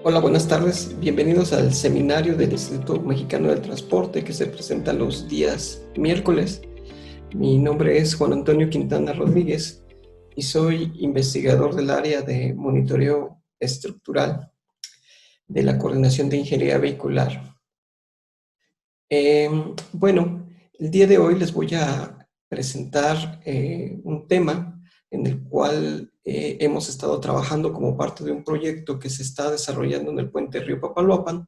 Hola, buenas tardes. Bienvenidos al seminario del Instituto Mexicano del Transporte que se presenta los días miércoles. Mi nombre es Juan Antonio Quintana Rodríguez y soy investigador del área de monitoreo estructural de la Coordinación de Ingeniería Vehicular. Bueno, el día de hoy les voy a presentar un tema en el cual hemos estado trabajando como parte de un proyecto que se está desarrollando en el puente Río Papaloapan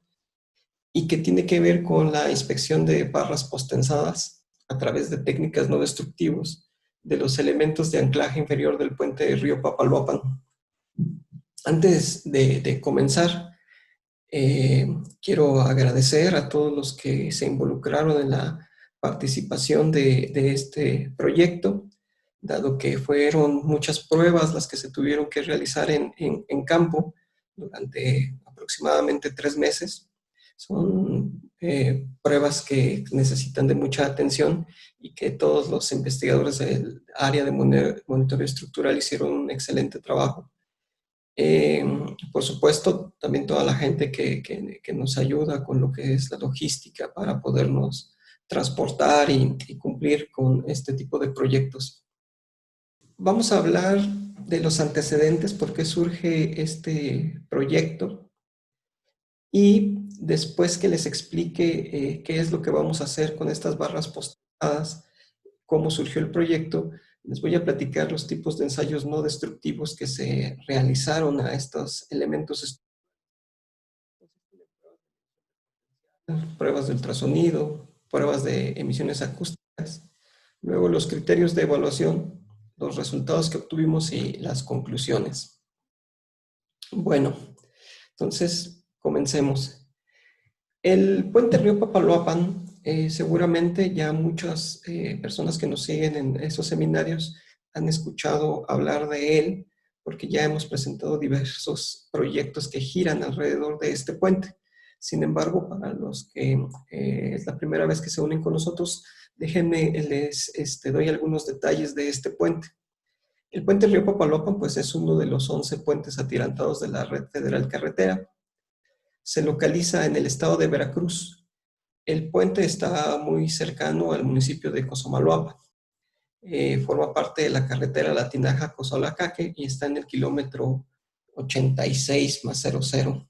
y que tiene que ver con la inspección de barras postensadas a través de técnicas no destructivas de los elementos de anclaje inferior del puente de Río Papaloapan. Antes de comenzar, quiero agradecer a todos los que se involucraron en la participación de este proyecto, dado que fueron muchas pruebas las que se tuvieron que realizar en campo durante aproximadamente 3 meses. Son pruebas que necesitan de mucha atención y que todos los investigadores del área de monitoreo estructural hicieron un excelente trabajo. Por supuesto, también toda la gente que nos ayuda con lo que es la logística para podernos transportar y cumplir con este tipo de proyectos. Vamos a hablar de los antecedentes, por qué surge este proyecto y después que les explique qué es lo que vamos a hacer con estas barras postadas, cómo surgió el proyecto, les voy a platicar los tipos de ensayos no destructivos que se realizaron a estos elementos, pruebas de ultrasonido, pruebas de emisiones acústicas, luego los criterios de evaluación, los resultados que obtuvimos y las conclusiones. Bueno, entonces comencemos. El puente Río Papaloapan, seguramente ya muchas personas que nos siguen en esos seminarios han escuchado hablar de él, porque ya hemos presentado diversos proyectos que giran alrededor de este puente. Sin embargo, para los que es la primera vez que se unen con nosotros, déjenme, les doy algunos detalles de este puente. El puente Río Papaloapan, pues es uno de los 11 puentes atirantados de la Red Federal Carretera. Se localiza en el estado de Veracruz. El puente está muy cercano al municipio de Cosamaloapan. Forma parte de la carretera Latinaja-Cozalacaque y está en el kilómetro 86 más 00.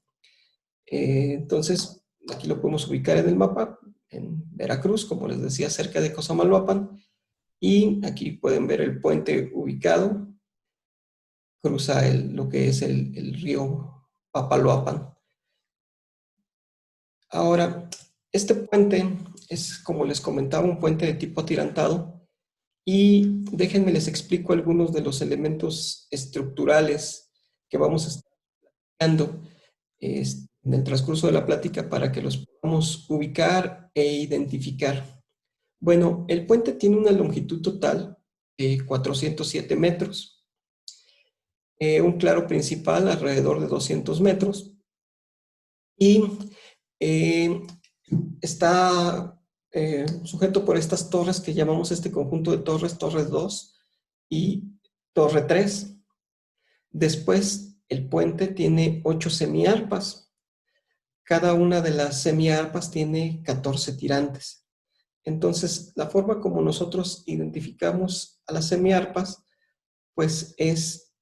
Entonces, aquí lo podemos ubicar en el mapa, en Veracruz, como les decía, cerca de Cosamaloapan. Y aquí pueden ver el puente ubicado, cruza lo que es el río Papaloapan. Ahora, este puente es, como les comentaba, un puente de tipo atirantado y déjenme les explico algunos de los elementos estructurales que vamos a estar viendo en el transcurso de la plática para que los podamos ubicar e identificar. Bueno, el puente tiene una longitud total de 407 metros, un claro principal alrededor de 200 metros y eh, está sujeto por estas torres que llamamos este conjunto de torres, Torre 2 y Torre 3. Después, el puente tiene 8 semiarpas. Cada una de las semiarpas tiene 14 tirantes. Entonces, la forma como nosotros identificamos a las semiarpas, pues es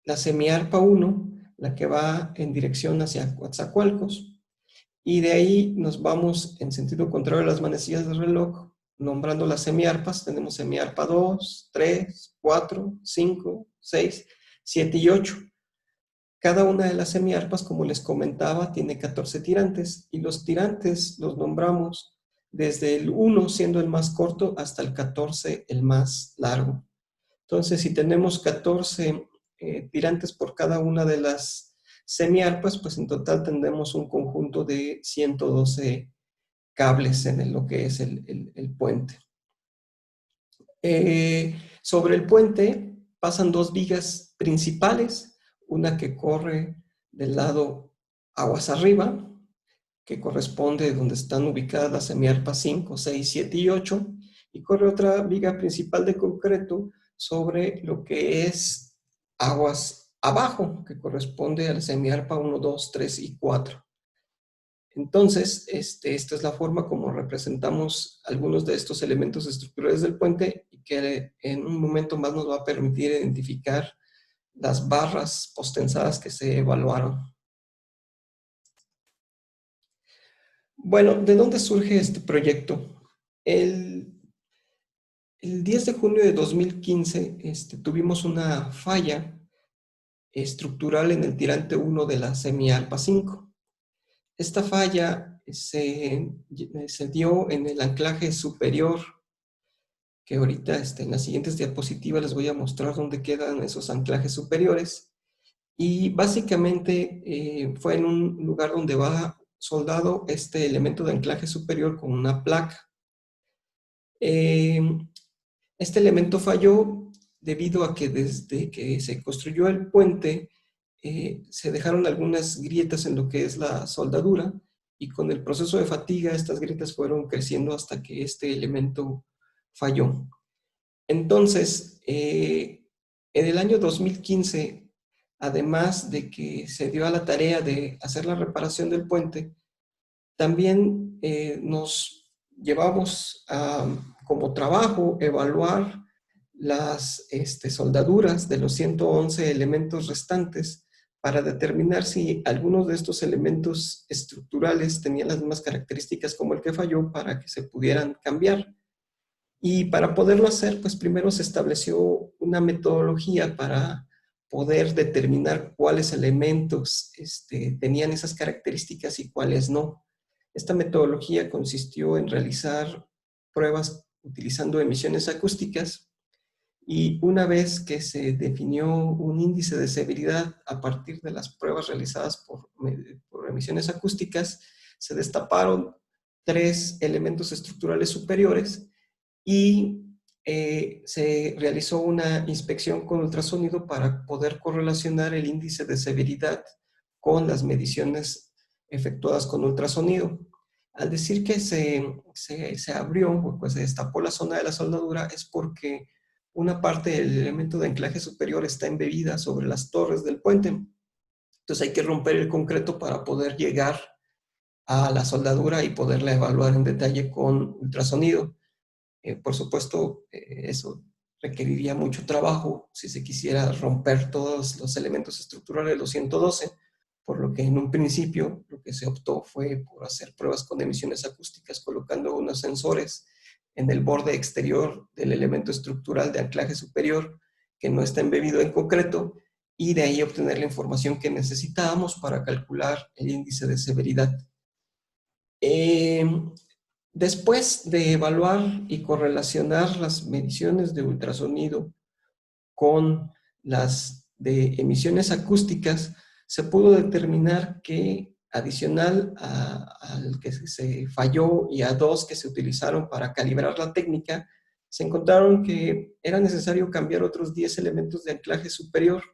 la semiarpa 1, la que va en dirección hacia Coatzacoalcos, y de ahí nos vamos en sentido contrario a las manecillas del reloj, nombrando las semiarpas. Tenemos semiarpa 2, 3, 4, 5, 6, 7 y 8. Cada una de las semiarpas, como les comentaba, tiene 14 tirantes y los tirantes los nombramos desde el 1 siendo el más corto hasta el 14 el más largo. Entonces, si tenemos 14 tirantes por cada una de las semiarpas, pues en total tendremos un conjunto de 112 cables en lo que es el puente. Sobre el puente pasan 2 vigas principales, una que corre del lado aguas arriba, que corresponde donde están ubicadas las semiarpas 5, 6, 7 y 8, y corre otra viga principal de concreto sobre lo que es aguas abajo, que corresponde al semiarpa 1, 2, 3 y 4. Entonces, esta es la forma como representamos algunos de estos elementos estructurales del puente y que en un momento más nos va a permitir identificar las barras postensadas que se evaluaron. Bueno, ¿de dónde surge este proyecto? El 10 de junio de 2015 tuvimos una falla estructural en el tirante 1 de la semialpa 5. Esta falla se dio en el anclaje superior, que ahorita en las siguientes diapositivas les voy a mostrar dónde quedan esos anclajes superiores. Y básicamente fue en un lugar donde va soldado este elemento de anclaje superior con una placa. Este elemento falló debido a que desde que se construyó el puente se dejaron algunas grietas en lo que es la soldadura y con el proceso de fatiga estas grietas fueron creciendo hasta que este elemento falló. Entonces, en el año 2015, además de que se dio a la tarea de hacer la reparación del puente, también nos llevamos como trabajo evaluar las soldaduras de los 111 elementos restantes para determinar si algunos de estos elementos estructurales tenían las mismas características como el que falló para que se pudieran cambiar. Y para poderlo hacer, pues primero se estableció una metodología para poder determinar cuáles elementos tenían esas características y cuáles no. Esta metodología consistió en realizar pruebas utilizando emisiones acústicas y una vez que se definió un índice de severidad a partir de las pruebas realizadas por emisiones acústicas, se destaparon 3 elementos estructurales superiores y se realizó una inspección con ultrasonido para poder correlacionar el índice de severidad con las mediciones efectuadas con ultrasonido. Al decir que se abrió, pues se destapó la zona de la soldadura, es porque una parte del elemento de anclaje superior está embebida sobre las torres del puente. Entonces hay que romper el concreto para poder llegar a la soldadura y poderla evaluar en detalle con ultrasonido. Por supuesto, eso requeriría mucho trabajo si se quisiera romper todos los elementos estructurales de los 112, por lo que en un principio lo que se optó fue por hacer pruebas con emisiones acústicas colocando unos sensores en el borde exterior del elemento estructural de anclaje superior que no está embebido en concreto y de ahí obtener la información que necesitábamos para calcular el índice de severidad. Después de evaluar y correlacionar las mediciones de ultrasonido con las de emisiones acústicas, se pudo determinar que adicional al que se falló y a 2 que se utilizaron para calibrar la técnica, se encontraron que era necesario cambiar otros 10 elementos de anclaje superior,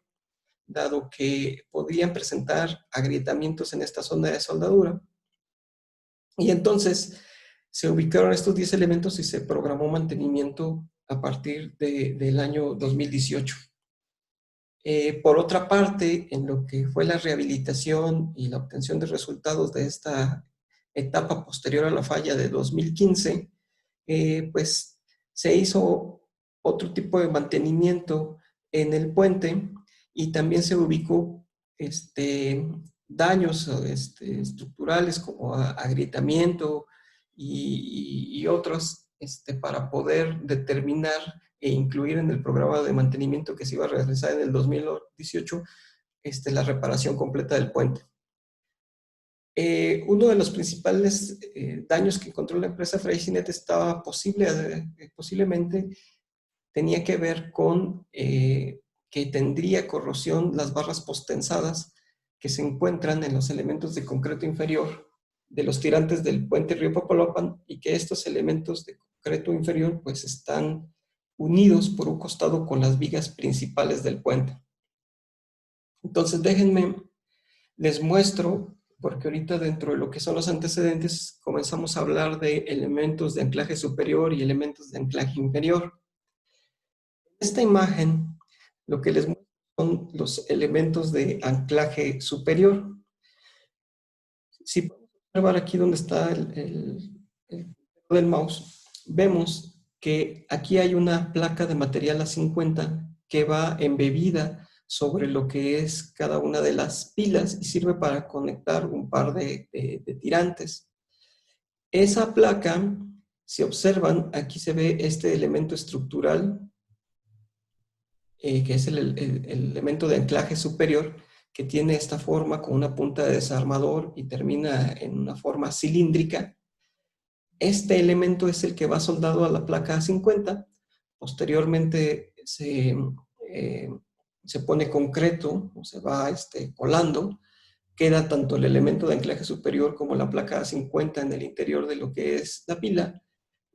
dado que podían presentar agrietamientos en esta zona de soldadura. Y entonces se ubicaron estos 10 elementos y se programó mantenimiento a partir del año 2018. Por otra parte, en lo que fue la rehabilitación y la obtención de resultados de esta etapa posterior a la falla de 2015, pues se hizo otro tipo de mantenimiento en el puente y también se ubicó daños estructurales como agrietamiento y otros para poder determinar e incluir en el programa de mantenimiento que se iba a realizar en el 2018 la reparación completa del puente. Uno de los principales daños que encontró la empresa Freyssinet estaba posiblemente tenía que ver con que tendría corrosión las barras postensadas que se encuentran en los elementos de concreto inferior de los tirantes del puente Río Papaloapan y que estos elementos de concreto inferior pues están unidos por un costado con las vigas principales del puente. Entonces déjenme, les muestro, porque ahorita dentro de lo que son los antecedentes comenzamos a hablar de elementos de anclaje superior y elementos de anclaje inferior. Esta imagen, lo que les muestro son los elementos de anclaje superior. Si podemos observar aquí donde está el del mouse, vemos que aquí hay una placa de material A50 que va embebida sobre lo que es cada una de las pilas y sirve para conectar un par de tirantes. Esa placa, si observan, aquí se ve este elemento estructural, que es el elemento de anclaje superior, que tiene esta forma con una punta de desarmador y termina en una forma cilíndrica. Este elemento es el que va soldado a la placa A50. Posteriormente se pone concreto o se va colando. Queda tanto el elemento de anclaje superior como la placa A50 en el interior de lo que es la pila.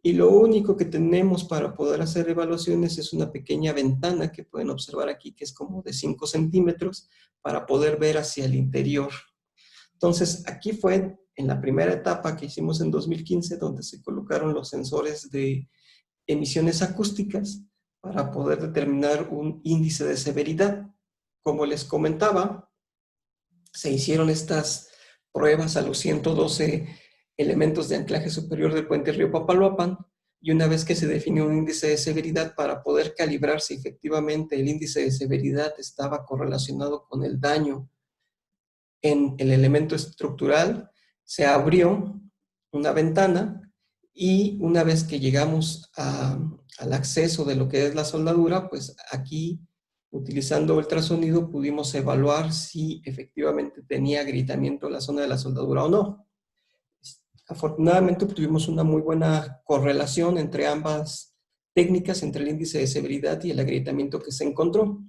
Y lo único que tenemos para poder hacer evaluaciones es una pequeña ventana que pueden observar aquí, que es como de 5 centímetros, para poder ver hacia el interior. Entonces, aquí fue en la primera etapa que hicimos en 2015, donde se colocaron los sensores de emisiones acústicas para poder determinar un índice de severidad. Como les comentaba, se hicieron estas pruebas a los 112 elementos de anclaje superior del puente río Papaloapan, y una vez que se definió un índice de severidad para poder calibrar si efectivamente el índice de severidad estaba correlacionado con el daño en el elemento estructural, se abrió una ventana y una vez que llegamos al acceso de lo que es la soldadura, pues aquí, utilizando ultrasonido, pudimos evaluar si efectivamente tenía agrietamiento la zona de la soldadura o no. Afortunadamente obtuvimos una muy buena correlación entre ambas técnicas, entre el índice de severidad y el agrietamiento que se encontró.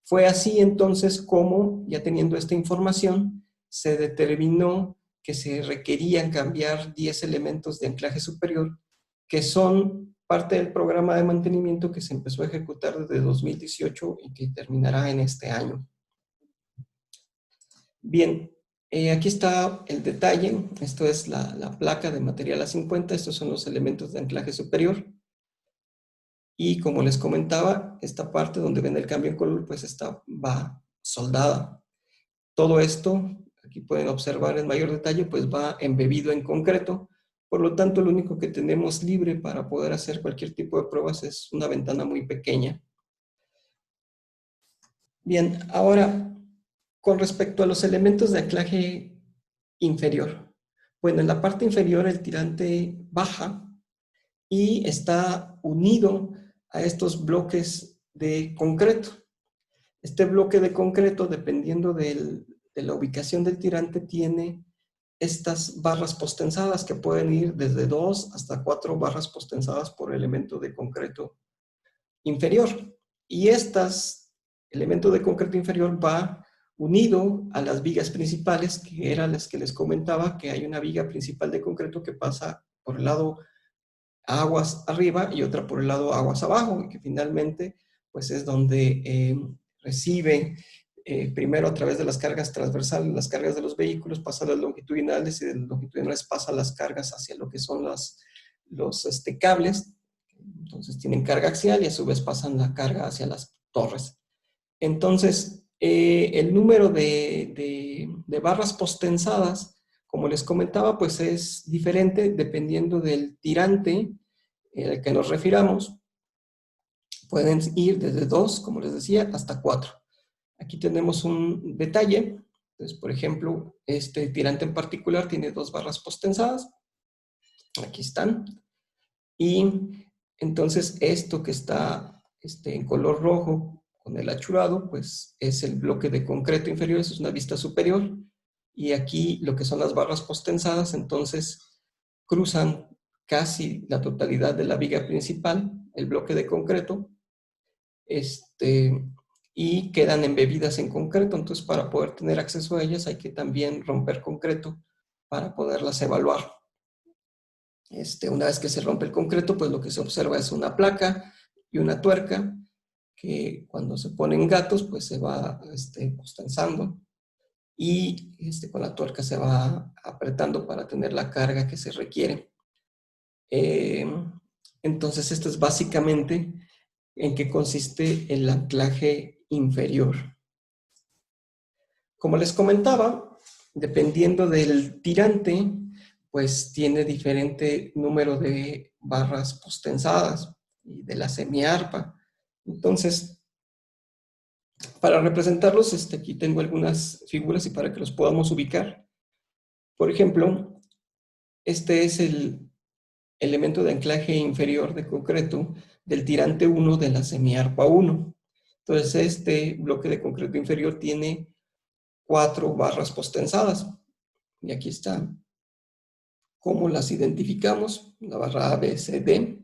Fue así entonces como, ya teniendo esta información, se determinó que se requerían cambiar 10 elementos de anclaje superior, que son parte del programa de mantenimiento que se empezó a ejecutar desde 2018 y que terminará en este año. Bien, aquí está el detalle. Esto es la placa de material A50. Estos son los elementos de anclaje superior. Y como les comentaba, esta parte donde ven el cambio en color, pues va soldada. Todo esto, aquí pueden observar en mayor detalle, pues va embebido en concreto. Por lo tanto, lo único que tenemos libre para poder hacer cualquier tipo de pruebas es una ventana muy pequeña. Bien, ahora, con respecto a los elementos de anclaje inferior. Bueno, en la parte inferior el tirante baja y está unido a estos bloques de concreto. Este bloque de concreto, dependiendo de la ubicación del tirante, tiene estas barras postensadas que pueden ir desde 2 hasta 4 barras postensadas por elemento de concreto inferior. Y elemento de concreto inferior va unido a las vigas principales, que eran las que les comentaba, que hay una viga principal de concreto que pasa por el lado aguas arriba y otra por el lado aguas abajo, y que finalmente pues es donde recibe primero a través de las cargas transversales, las cargas de los vehículos, pasa a las longitudinales y de las longitudinales pasa las cargas hacia lo que son los cables. Entonces tienen carga axial y a su vez pasan la carga hacia las torres. Entonces, el número de barras postensadas, como les comentaba, pues es diferente dependiendo del tirante al que nos refiramos. Pueden ir desde 2, como les decía, hasta 4. Aquí tenemos un detalle. Entonces, por ejemplo, este tirante en particular tiene 2 barras postensadas. Aquí están. Y entonces esto que está en color rojo con el achurado, pues es el bloque de concreto inferior, eso es una vista superior. Y aquí lo que son las barras postensadas, entonces cruzan casi la totalidad de la viga principal, el bloque de concreto, y quedan embebidas en concreto. Entonces, para poder tener acceso a ellas hay que también romper concreto para poderlas evaluar. Una vez que se rompe el concreto, pues lo que se observa es una placa y una tuerca que cuando se ponen gatos, pues se va postenzando y con la tuerca se va apretando para tener la carga que se requiere. Entonces, esto es básicamente en qué consiste el anclaje inferior. Como les comentaba, dependiendo del tirante, pues tiene diferente número de barras postensadas y de la semiarpa. Entonces, para representarlos, aquí tengo algunas figuras y para que los podamos ubicar. Por ejemplo, este es el elemento de anclaje inferior de concreto del tirante 1 de la semiarpa 1. Entonces, este bloque de concreto inferior tiene 4 barras postensadas. Y aquí están. ¿Cómo las identificamos? La barra A, B, C, D.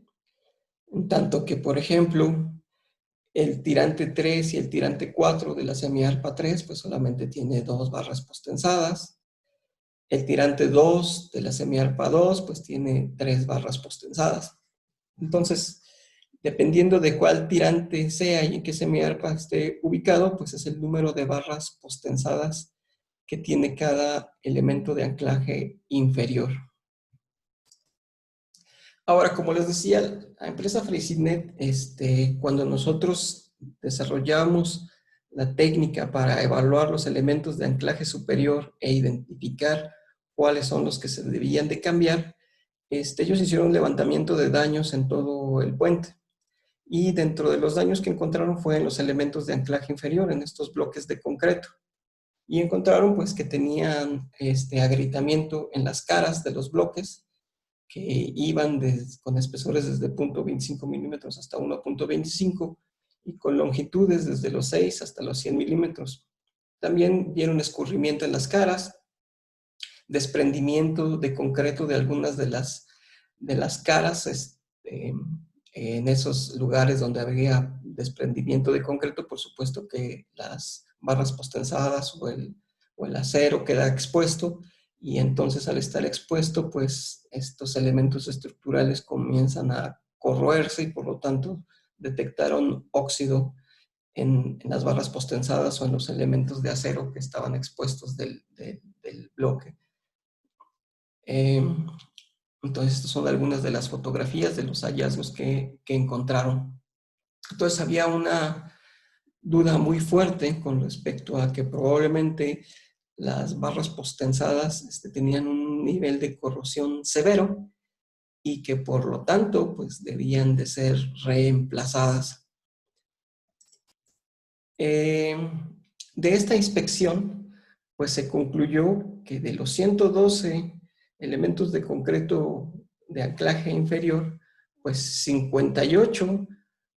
En tanto que, por ejemplo, el tirante 3 y el tirante 4 de la semiarpa 3, pues solamente tiene 2 barras postensadas. El tirante 2 de la semiarpa 2, pues tiene 3 barras postensadas. Entonces, dependiendo de cuál tirante sea y en qué semiarpa esté ubicado, pues es el número de barras postensadas que tiene cada elemento de anclaje inferior. Ahora, como les decía, la empresa Freycinet, cuando nosotros desarrollamos la técnica para evaluar los elementos de anclaje superior e identificar cuáles son los que se debían de cambiar, ellos hicieron un levantamiento de daños en todo el puente. Y dentro de los daños que encontraron fue en los elementos de anclaje inferior, en estos bloques de concreto. Y encontraron pues que tenían agrietamiento en las caras de los bloques, que iban con espesores desde 0.25 milímetros hasta 1.25 y con longitudes desde los 6 hasta los 100 milímetros. También vieron escurrimiento en las caras, desprendimiento de concreto de algunas de las caras en esos lugares donde había desprendimiento de concreto. Por supuesto que las barras postensadas o el acero queda expuesto, y entonces al estar expuesto, pues estos elementos estructurales comienzan a corroerse y por lo tanto detectaron óxido en las barras postensadas o en los elementos de acero que estaban expuestos del bloque. Entonces, estas son algunas de las fotografías de los hallazgos que encontraron. Entonces, había una duda muy fuerte con respecto a que probablemente las barras postensadas tenían un nivel de corrosión severo y que por lo tanto pues debían de ser reemplazadas. De esta inspección pues se concluyó que de los 112 elementos de concreto de anclaje inferior, pues 58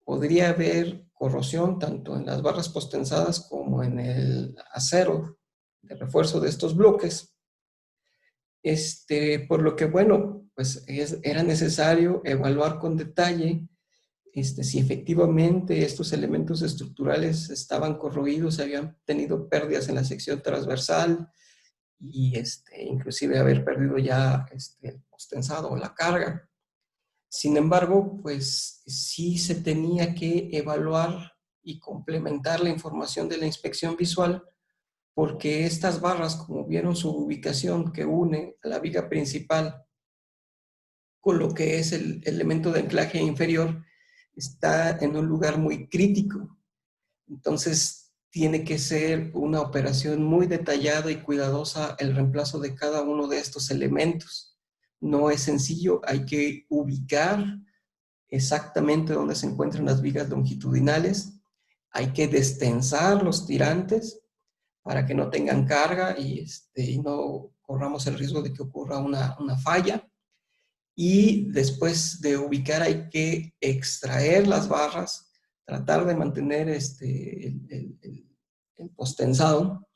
podría haber corrosión tanto en las barras postensadas como en el acero de refuerzo de estos bloques. Por lo que, bueno, pues era necesario evaluar con detalle si efectivamente estos elementos estructurales estaban corroídos, habían tenido pérdidas en la sección transversal y inclusive haber perdido ya el postensado o la carga. Sin embargo, pues sí se tenía que evaluar y complementar la información de la inspección visual, porque estas barras, como vieron su ubicación que une a la viga principal con lo que es el elemento de anclaje inferior, está en un lugar muy crítico. Entonces, tiene que ser una operación muy detallada y cuidadosa el reemplazo de cada uno de estos elementos. No es sencillo, hay que ubicar exactamente dónde se encuentran las vigas longitudinales, hay que destensar los tirantes para que no tengan carga y no corramos el riesgo de que ocurra una falla. Y después de ubicar hay que extraer las barras, tratar de mantener el postensado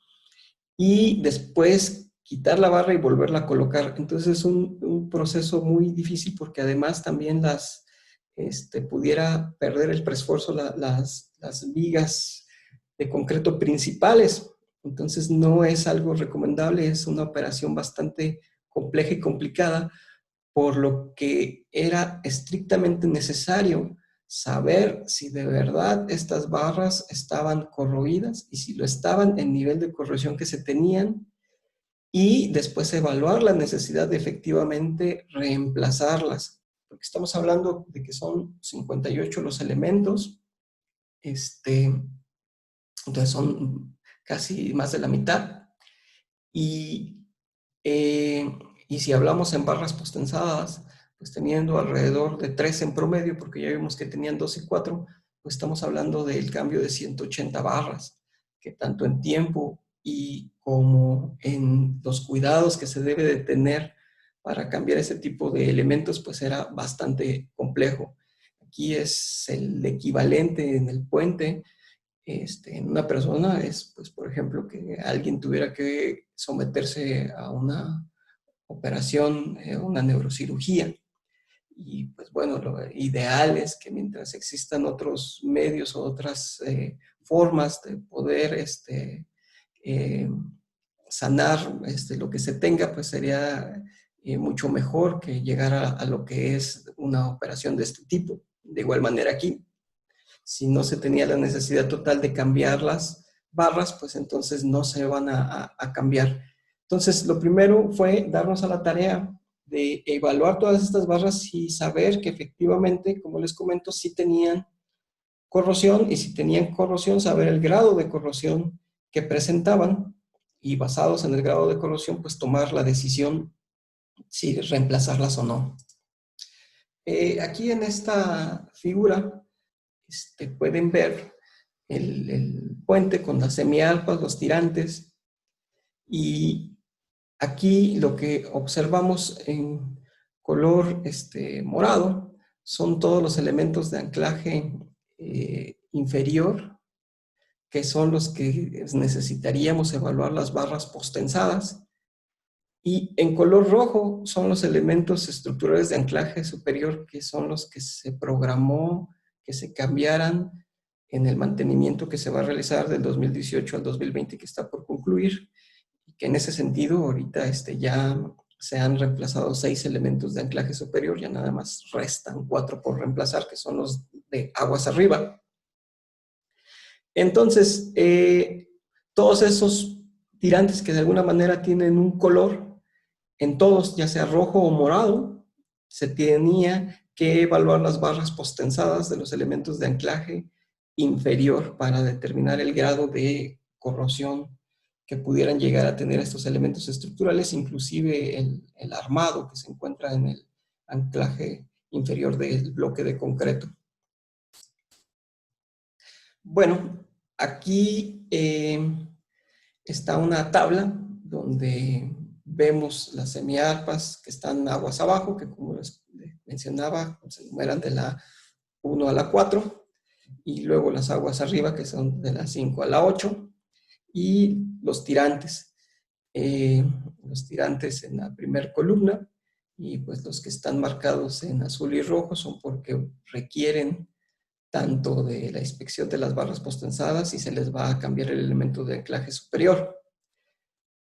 y después quitar la barra y volverla a colocar. Entonces es un proceso muy difícil porque además también pudiera perder el preesfuerzo las vigas de concreto principales. Entonces no es algo recomendable, es una operación bastante compleja y complicada, por lo que era estrictamente necesario saber si de verdad estas barras estaban corroídas y si lo estaban, el nivel de corrosión que se tenían, y después evaluar la necesidad de efectivamente reemplazarlas, porque estamos hablando de que son 58 los elementos, Entonces son casi más de la mitad. Y, eh, y si hablamos en barras postensadas, pues teniendo alrededor de 3 en promedio, porque ya vimos que tenían 2 y 4, pues estamos hablando del cambio de 180 barras, que tanto en tiempo y como en los cuidados que se debe de tener para cambiar ese tipo de elementos, pues era bastante complejo. Aquí es el equivalente en el puente en una persona es, pues, por ejemplo, que alguien tuviera que someterse a una operación, una neurocirugía. Y pues bueno, lo ideal es que mientras existan otros medios o otras formas de poder eh, sanar lo que se tenga, pues sería mucho mejor que llegar a lo que es una operación de este tipo. De igual manera aquí, si no se tenía la necesidad total de cambiar las barras, pues entonces no se van a cambiar. Entonces, lo primero fue darnos a la tarea de evaluar todas estas barras y saber que efectivamente, como les comento, sí tenían corrosión y si tenían corrosión, saber el grado de corrosión que presentaban y basados en el grado de corrosión, pues tomar la decisión si reemplazarlas o no. Aquí en esta figura pueden ver el puente con las semialpas, los tirantes, y aquí lo que observamos en color morado son todos los elementos de anclaje inferior, que son los que necesitaríamos evaluar las barras postensadas, y en color rojo son los elementos estructurales de anclaje superior, que son los que se programó que se cambiaran en el mantenimiento que se va a realizar del 2018 al 2020, que está por concluir, y que en ese sentido ahorita ya se han reemplazado 6 elementos de anclaje superior, ya nada más restan 4 por reemplazar, que son los de aguas arriba. Entonces, todos esos tirantes que de alguna manera tienen un color, en todos, ya sea rojo o morado, se tenía que evaluar las barras postensadas de los elementos de anclaje inferior para determinar el grado de corrosión que pudieran llegar a tener estos elementos estructurales, inclusive el armado que se encuentra en el anclaje inferior del bloque de concreto. Bueno, aquí está una tabla donde vemos las semiarpas que están aguas abajo, que como les mencionaba, se enumeran de la 1 a la 4, y luego las aguas arriba, que son de la 5 a la 8, y los tirantes en la primera columna, y pues los que están marcados en azul y rojo son porque requieren tanto de la inspección de las barras postensadas y se les va a cambiar el elemento de anclaje superior.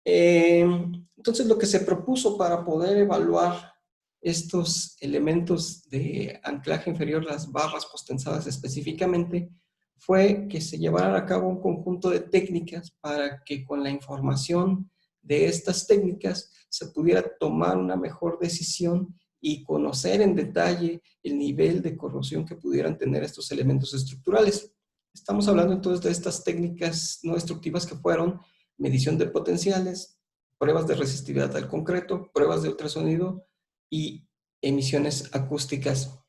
Entonces, lo que se propuso para poder evaluar estos elementos de anclaje inferior, las barras postensadas específicamente, fue que se llevara a cabo un conjunto de técnicas para que con la información de estas técnicas se pudiera tomar una mejor decisión y conocer en detalle el nivel de corrosión que pudieran tener estos elementos estructurales. Estamos hablando entonces de estas técnicas no destructivas que fueron medición de potenciales, pruebas de resistividad al concreto, pruebas de ultrasonido y emisiones acústicas.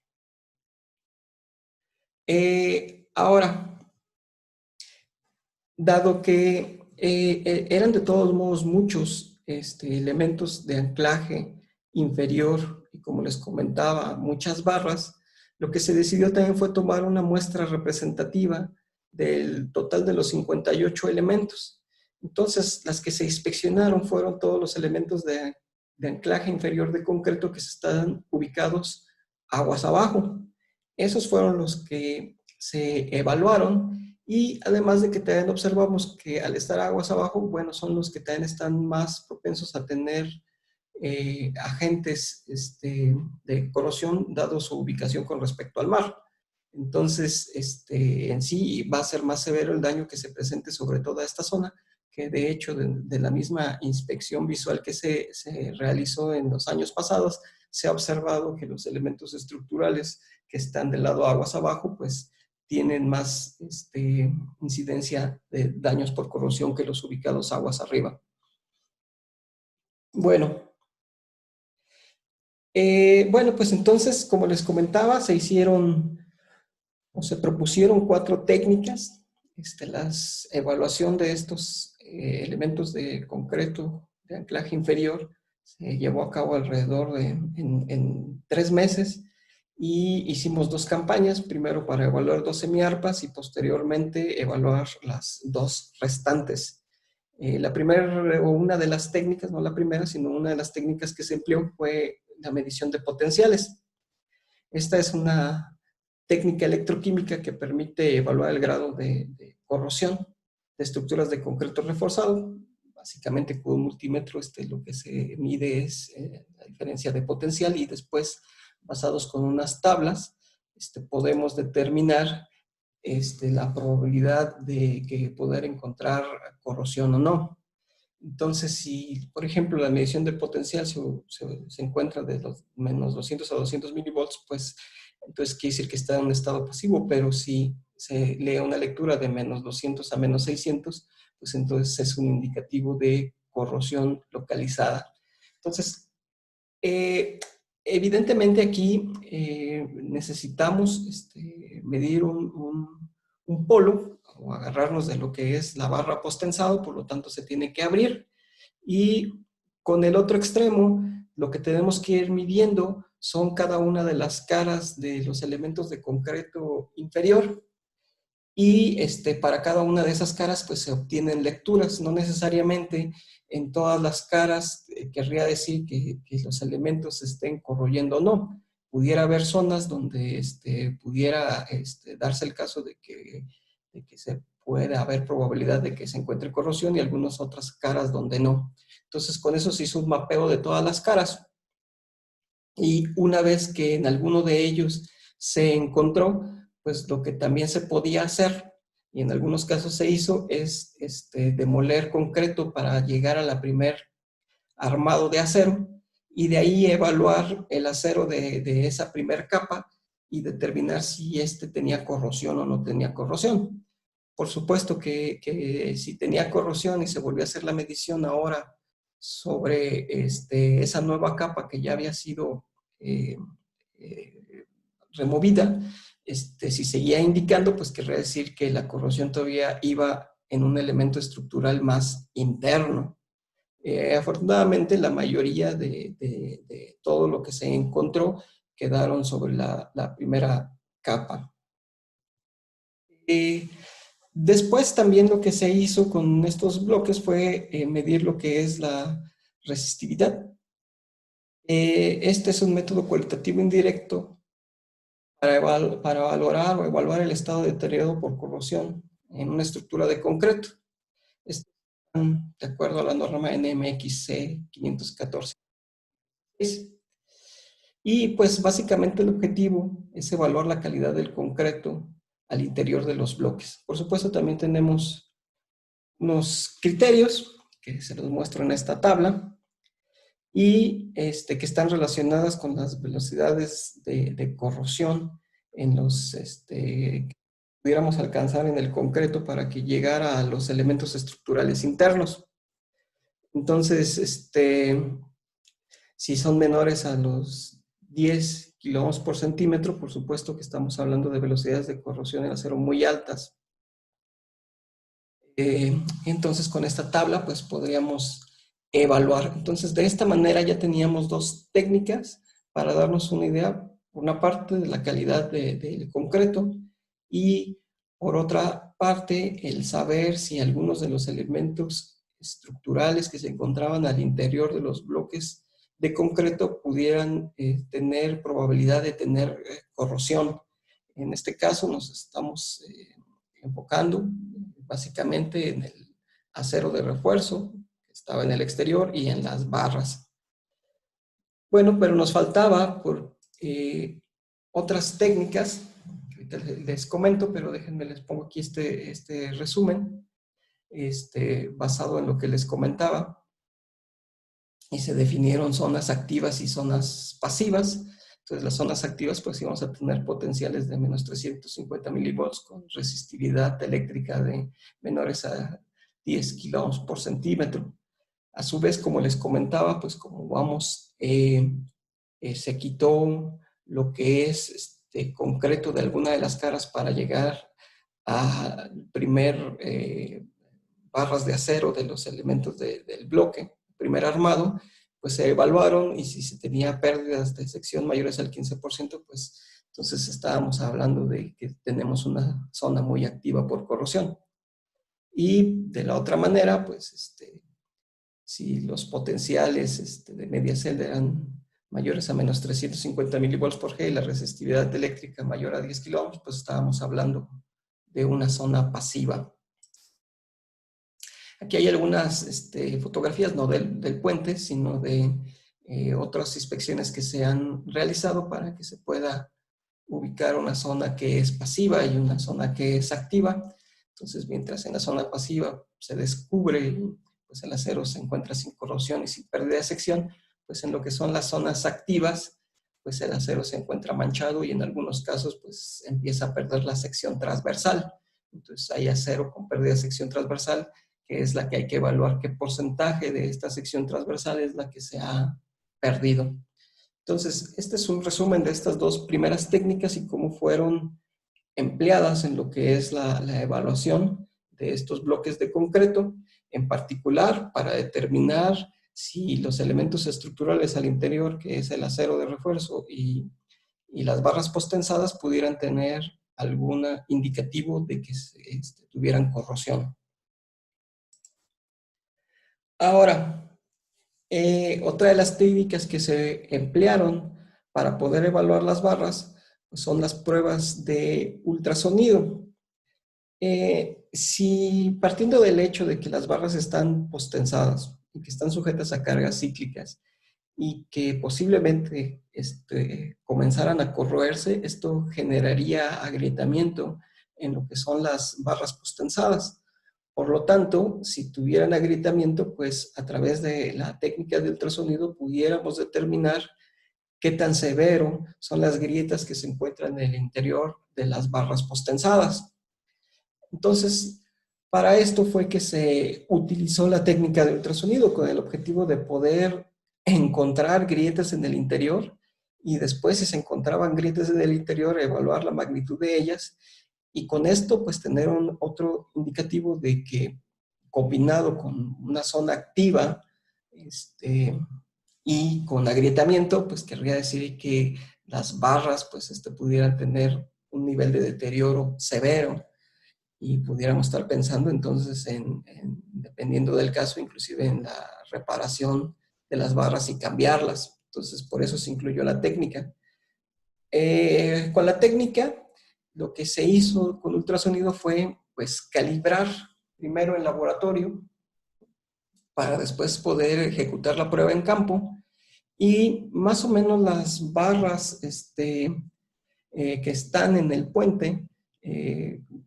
Ahora, dado que eran de todos modos muchos elementos de anclaje inferior y como les comentaba, muchas barras, lo que se decidió también fue tomar una muestra representativa del total de los 58 elementos. Entonces, las que se inspeccionaron fueron todos los elementos de anclaje inferior de concreto que están ubicados aguas abajo. Esos fueron los que se evaluaron y además de que también observamos que al estar aguas abajo, bueno, son los que también están más propensos a tener agentes de corrosión dado su ubicación con respecto al mar. Entonces, en sí va a ser más severo el daño que se presente sobre toda esta zona, que de hecho de la misma inspección visual que se realizó en los años pasados, se ha observado que los elementos estructurales que están del lado aguas abajo, pues tienen más incidencia de daños por corrosión que los ubicados aguas arriba. Bueno, pues entonces, como les comentaba, se hicieron o se propusieron 4 técnicas. La evaluación de estos elementos de concreto de anclaje inferior se llevó a cabo alrededor de en 3 meses y hicimos 2 campañas, primero para evaluar 2 semiarpas y posteriormente evaluar las 2 restantes. La primera, o una de las técnicas, no la primera, sino una de las técnicas que se empleó fue la medición de potenciales. Esta es una técnica electroquímica que permite evaluar el grado de corrosión de estructuras de concreto reforzado. Básicamente con un multímetro lo que se mide es la diferencia de potencial y después, basados con unas tablas, podemos determinar la probabilidad de que poder encontrar corrosión o no. Entonces, si, por ejemplo, la medición de potencial se encuentra de los menos 200 a 200 milivolts, pues entonces quiere decir que está en un estado pasivo, pero si se lee una lectura de menos 200 a menos 600, pues entonces es un indicativo de corrosión localizada. Entonces, evidentemente aquí necesitamos medir un polo o agarrarnos de lo que es la barra post-tensado, por lo tanto se tiene que abrir y con el otro extremo lo que tenemos que ir midiendo son cada una de las caras de los elementos de concreto inferior y para cada una de esas caras pues se obtienen lecturas, no necesariamente en todas las caras querría decir que los elementos estén corroyendo o no. Pudiera haber zonas donde pudiera darse el caso de que se puede haber probabilidad de que se encuentre corrosión y algunas otras caras donde no. Entonces con eso se hizo un mapeo de todas las caras y una vez que en alguno de ellos se encontró, pues lo que también se podía hacer, y en algunos casos se hizo, es demoler concreto para llegar a la primer armado de acero, y de ahí evaluar el acero de esa primer capa y determinar si tenía corrosión o no tenía corrosión. Por supuesto que si tenía corrosión y se volvió a hacer la medición ahora sobre esa nueva capa que ya había sido eh, eh, removida, si seguía indicando, pues querría decir que la corrosión todavía iba en un elemento estructural más interno. Afortunadamente, la mayoría de todo lo que se encontró quedaron sobre la primera capa. Después también lo que se hizo con estos bloques fue medir lo que es la resistividad. Este es un método cualitativo indirecto para valorar o evaluar el estado de deterioro por corrosión en una estructura de concreto. De acuerdo a la norma NMXC 514. Y pues básicamente el objetivo es evaluar la calidad del concreto al interior de los bloques. Por supuesto también tenemos unos criterios que se los muestro en esta tabla y que están relacionadas con las velocidades de corrosión en los que pudiéramos alcanzar en el concreto para que llegara a los elementos estructurales internos. Entonces, si son menores a los 10 kiloohms por centímetro, por supuesto que estamos hablando de velocidades de corrosión en acero muy altas. Entonces con esta tabla pues podríamos evaluar. Entonces de esta manera ya teníamos 2 técnicas para darnos una idea, por una parte de la calidad del concreto y por otra parte el saber si algunos de los elementos estructurales que se encontraban al interior de los bloques de concreto pudieran tener probabilidad de tener corrosión. En este caso nos estamos enfocando básicamente en el acero de refuerzo que estaba en el exterior y en las barras. Bueno, pero nos faltaba por otras técnicas que ahorita les comento, pero déjenme les pongo aquí este resumen basado en lo que les comentaba y se definieron zonas activas y zonas pasivas. Entonces, las zonas activas, pues íbamos a tener potenciales de menos 350 milivolts con resistividad eléctrica de menores a 10 kiloohms por centímetro. A su vez, como les comentaba, pues como vamos, se quitó lo que es concreto de alguna de las caras para llegar al primer barras de acero de los elementos del bloque, primer armado, pues se evaluaron y si se tenía pérdidas de sección mayores al 15%, pues entonces estábamos hablando de que tenemos una zona muy activa por corrosión. Y de la otra manera, pues si los potenciales de media celda eran mayores a menos 350 milivolts por G y la resistividad eléctrica mayor a 10 kiloohms, pues estábamos hablando de una zona pasiva. Aquí hay algunas fotografías, no del puente, sino de otras inspecciones que se han realizado para que se pueda ubicar una zona que es pasiva y una zona que es activa. Entonces, mientras en la zona pasiva se descubre, pues el acero se encuentra sin corrosión y sin pérdida de sección, pues en lo que son las zonas activas, pues el acero se encuentra manchado y en algunos casos pues empieza a perder la sección transversal. Entonces hay acero con pérdida de sección transversal, que es la que hay que evaluar qué porcentaje de esta sección transversal es la que se ha perdido. Entonces, este es un resumen de estas dos primeras técnicas y cómo fueron empleadas en lo que es la evaluación de estos bloques de concreto, en particular para determinar si los elementos estructurales al interior, que es el acero de refuerzo y las barras postensadas, pudieran tener algún indicativo de que tuvieran corrosión. Ahora, otra de las técnicas que se emplearon para poder evaluar las barras pues son las pruebas de ultrasonido. Si partiendo del hecho de que las barras están postensadas y que están sujetas a cargas cíclicas y que posiblemente comenzaran a corroerse, esto generaría agrietamiento en lo que son las barras postensadas. Por lo tanto, si tuvieran agrietamiento, pues a través de la técnica de ultrasonido pudiéramos determinar qué tan severo son las grietas que se encuentran en el interior de las barras postensadas. Entonces, para esto fue que se utilizó la técnica de ultrasonido con el objetivo de poder encontrar grietas en el interior y después, si se encontraban grietas en el interior, evaluar la magnitud de ellas y con esto pues tener otro indicativo de que combinado con una zona activa y con agrietamiento, pues querría decir que las barras pues pudieran tener un nivel de deterioro severo y pudiéramos estar pensando entonces dependiendo del caso, inclusive en la reparación de las barras y cambiarlas. Entonces, por eso se incluyó la técnica. Con la técnica, lo que se hizo con ultrasonido fue, pues, calibrar primero en laboratorio para después poder ejecutar la prueba en campo y más o menos las barras que están en el puente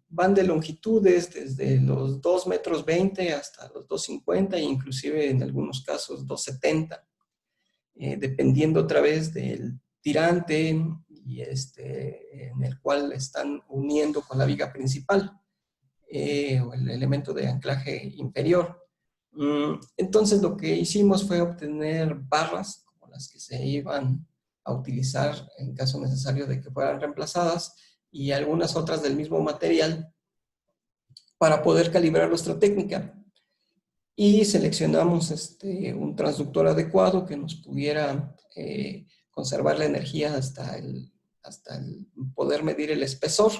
van de longitudes desde los 2,20 metros hasta los 2,50 e inclusive en algunos casos 2,70, dependiendo otra vez del tirante y en el cual están uniendo con la viga principal o el elemento de anclaje inferior. Entonces lo que hicimos fue obtener barras como las que se iban a utilizar en caso necesario de que fueran reemplazadas y algunas otras del mismo material para poder calibrar nuestra técnica. Y seleccionamos un transductor adecuado que nos pudiera conservar la energía hasta el poder medir el espesor.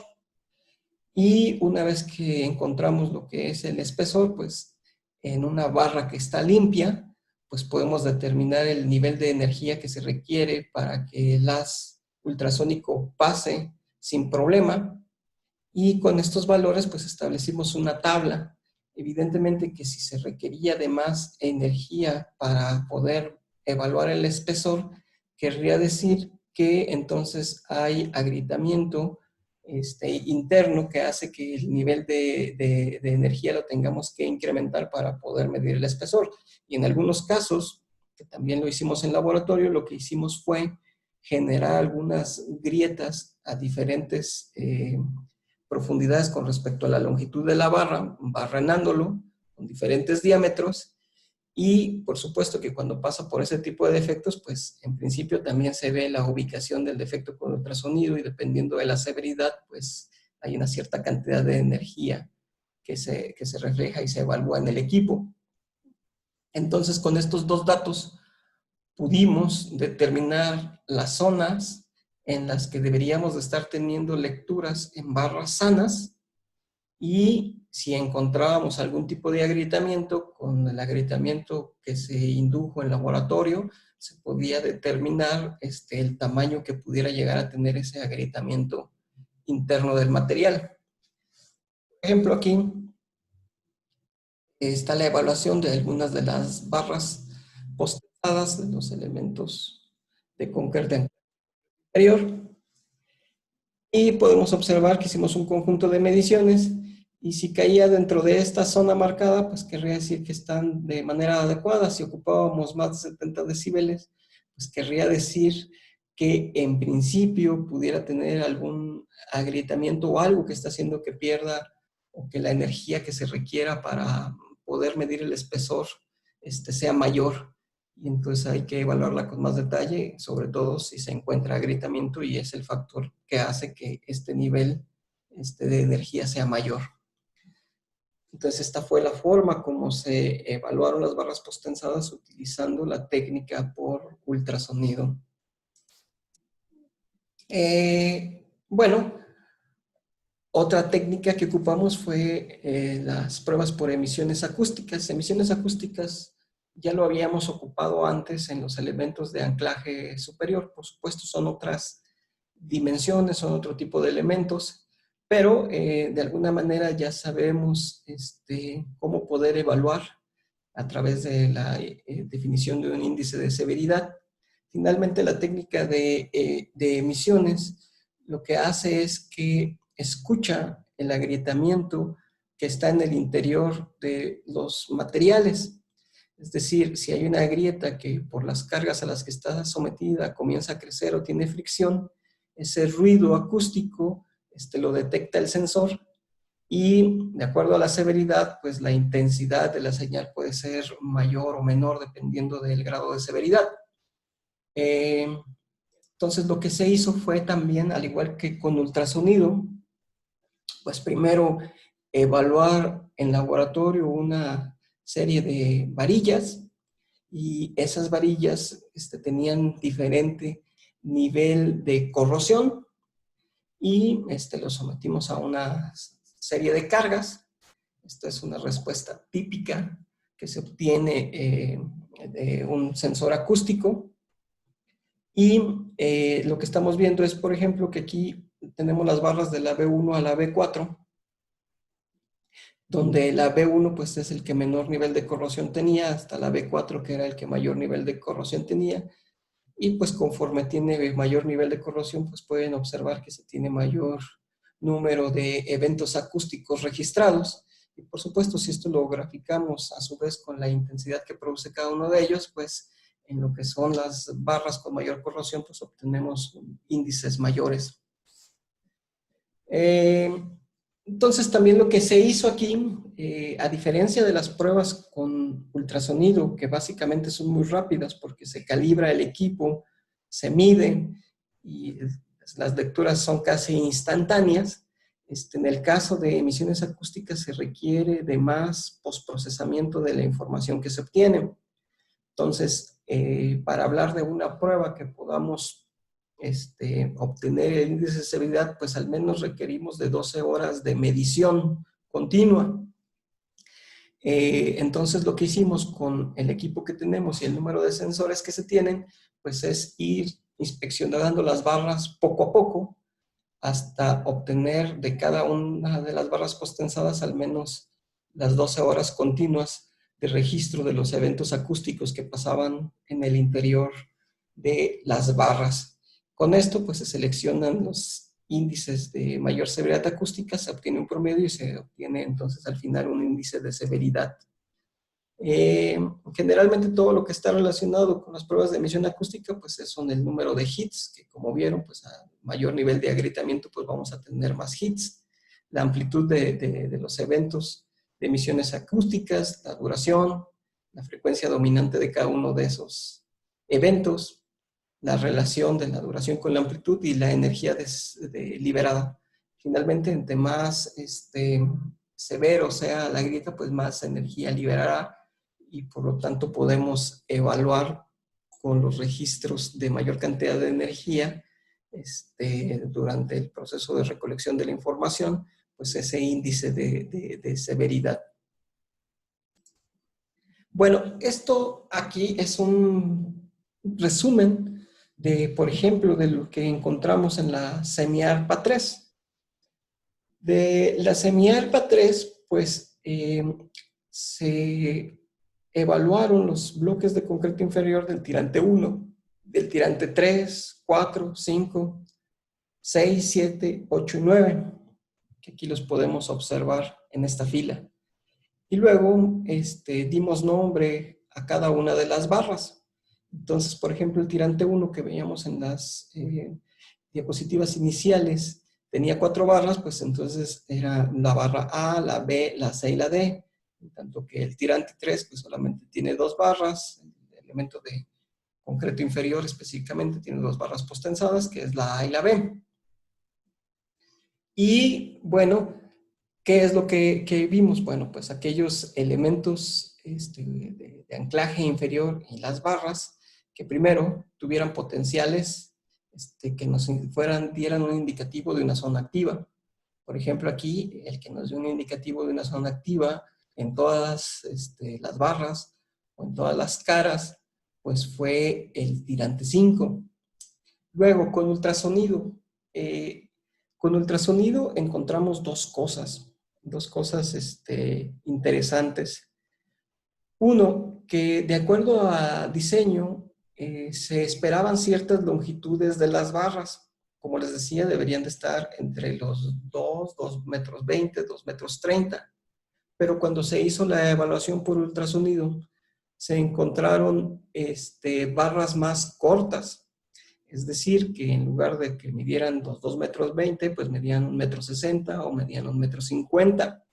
Y una vez que encontramos lo que es el espesor, pues en una barra que está limpia, pues podemos determinar el nivel de energía que se requiere para que el haz ultrasónico pase sin problema. Y con estos valores, pues establecimos una tabla. Evidentemente que si se requería de más energía para poder evaluar el espesor, querría decir que entonces hay agrietamiento interno que hace que el nivel de energía lo tengamos que incrementar para poder medir el espesor. Y en algunos casos, que también lo hicimos en laboratorio, lo que hicimos fue generar algunas grietas a diferentes profundidades con respecto a la longitud de la barra, barrenándolo con diferentes diámetros. Y por supuesto que cuando pasa por ese tipo de defectos, pues en principio también se ve la ubicación del defecto con ultrasonido, y dependiendo de la severidad, pues hay una cierta cantidad de energía que se refleja y se evalúa en el equipo. Entonces, con estos dos datos pudimos determinar las zonas en las que deberíamos de estar teniendo lecturas en barras sanas, y si encontrábamos algún tipo de agrietamiento, con el agrietamiento que se indujo en laboratorio, se podía determinar el tamaño que pudiera llegar a tener ese agrietamiento interno del material. Por ejemplo, aquí está la evaluación de algunas de las barras postadas de los elementos de concreto interior. Y podemos observar que hicimos un conjunto de mediciones, y si caía dentro de esta zona marcada, pues querría decir que están de manera adecuada. Si ocupábamos más de 70 decibeles, pues querría decir que en principio pudiera tener algún agrietamiento o algo que está haciendo que pierda, o que la energía que se requiera para poder medir el espesor sea mayor. Y entonces hay que evaluarla con más detalle, sobre todo si se encuentra agrietamiento, y es el factor que hace que este nivel de energía sea mayor. Entonces esta fue la forma como se evaluaron las barras postensadas utilizando la técnica por ultrasonido. Bueno, otra técnica que ocupamos fue las pruebas por emisiones acústicas. Emisiones acústicas ya lo habíamos ocupado antes en los elementos de anclaje superior. Por supuesto, son otras dimensiones, son otro tipo de elementos, pero de alguna manera ya sabemos cómo poder evaluar a través de la definición de un índice de severidad. Finalmente, la técnica de emisiones lo que hace es que escucha el agrietamiento que está en el interior de los materiales. Es decir, si hay una grieta que por las cargas a las que está sometida comienza a crecer o tiene fricción, ese ruido acústico lo detecta el sensor, y de acuerdo a la severidad, pues la intensidad de la señal puede ser mayor o menor dependiendo del grado de severidad. Entonces lo que se hizo fue también, al igual que con ultrasonido, pues primero evaluar en laboratorio una serie de varillas, y esas varillas tenían diferente nivel de corrosión, y lo sometimos a una serie de cargas. Esta es una respuesta típica que se obtiene de un sensor acústico. Y lo que estamos viendo es, por ejemplo, que aquí tenemos las barras de la B1 a la B4, donde la B1 pues es el que menor nivel de corrosión tenía, hasta la B4 que era el que mayor nivel de corrosión tenía. Y pues conforme tiene mayor nivel de corrosión, pues pueden observar que se tiene mayor número de eventos acústicos registrados. Y por supuesto, si esto lo graficamos a su vez con la intensidad que produce cada uno de ellos, pues en lo que son las barras con mayor corrosión, pues obtenemos índices mayores. Entonces también lo que se hizo aquí, a diferencia de las pruebas con ultrasonido, que básicamente son muy rápidas porque se calibra el equipo, se mide y las lecturas son casi instantáneas, en el caso de emisiones acústicas se requiere de más postprocesamiento de la información que se obtiene. Entonces, para hablar de una prueba que podamos obtener el índice de severidad, pues al menos requerimos de 12 horas de medición continua. Entonces lo que hicimos con el equipo que tenemos y el número de sensores que se tienen, pues es ir inspeccionando las barras poco a poco hasta obtener de cada una de las barras postensadas al menos las 12 horas continuas de registro de los eventos acústicos que pasaban en el interior de las barras. Con esto pues se seleccionan los índices de mayor severidad acústica, se obtiene un promedio y se obtiene entonces al final un índice de severidad. Generalmente todo lo que está relacionado con las pruebas de emisión acústica, pues son el número de hits, que como vieron, pues a mayor nivel de agrietamiento, pues vamos a tener más hits, la amplitud de los eventos de emisiones acústicas, la duración, la frecuencia dominante de cada uno de esos eventos, la relación de la duración con la amplitud y la energía liberada. Finalmente, entre más severo sea la grieta, pues más energía liberará y por lo tanto podemos evaluar con los registros de mayor cantidad de energía durante el proceso de recolección de la información, pues ese índice de severidad. Bueno, esto aquí es un resumen de, por ejemplo, de lo que encontramos en la semiarpa 3. De la semiarpa 3, pues se evaluaron los bloques de concreto inferior del tirante 1, del tirante 3, 4, 5, 6, 7, 8 y 9, que aquí los podemos observar en esta fila. Y luego dimos nombre a cada una de las barras. Entonces, por ejemplo, el tirante 1 que veíamos en las diapositivas iniciales tenía 4 barras, pues entonces era la barra A, la B, la C y la D. En tanto que el tirante 3 pues solamente tiene 2 barras, el elemento de concreto inferior específicamente tiene 2 barras postensadas, que es la A y la B. Y bueno, ¿qué es lo que vimos? Bueno, pues aquellos elementos de anclaje inferior y las barras que primero tuvieran potenciales que nos dieran un indicativo de una zona activa. Por ejemplo, aquí el que nos dio un indicativo de una zona activa en todas las barras o en todas las caras, pues fue el tirante 5. Luego, con ultrasonido. Con ultrasonido encontramos dos cosas interesantes. Uno, que de acuerdo a diseño, se esperaban ciertas longitudes de las barras. Como les decía, deberían de estar entre los 2 metros 20, 2 metros 30. Pero cuando se hizo la evaluación por ultrasonido, se encontraron barras más cortas. Es decir, que en lugar de que midieran los 2 metros 20, pues medían 1 metro 60 o medían 1 metro 50.